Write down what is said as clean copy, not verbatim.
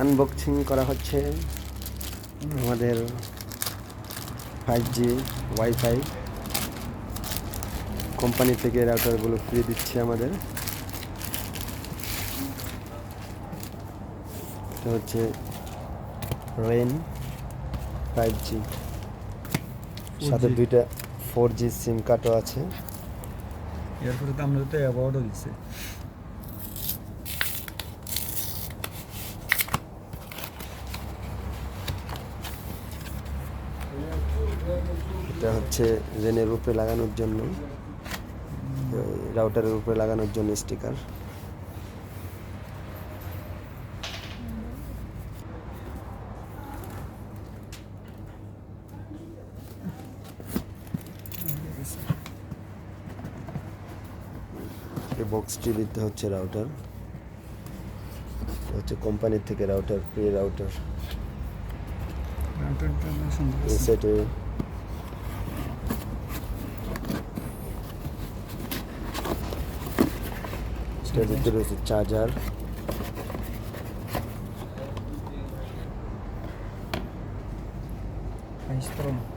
Unboxing করা হচ্ছে আমাদের 5G ওয়াইফাই কোম্পানি থেকে রাউটারগুলো ফ্রি দিচ্ছে আমাদের। এটা হচ্ছে রেন 5G, সাথে 2টা 4G সিম কার্ডও আছে। এরপরে তো আমরা তো অ্যাওয়ার্ডও দিচ্ছে। এটা হচ্ছে রেনের উপরে লাগানোর জন্য, রাউটারের উপরে লাগানোর জন্য স্টিকার। এই বক্সটি দিতে হচ্ছে রাউটার, হচ্ছে কোম্পানির থেকে রাউটার, ফ্রি রাউটার। এই সেটে এটার ভিতরে রয়েছে চার্জার, Ahí está.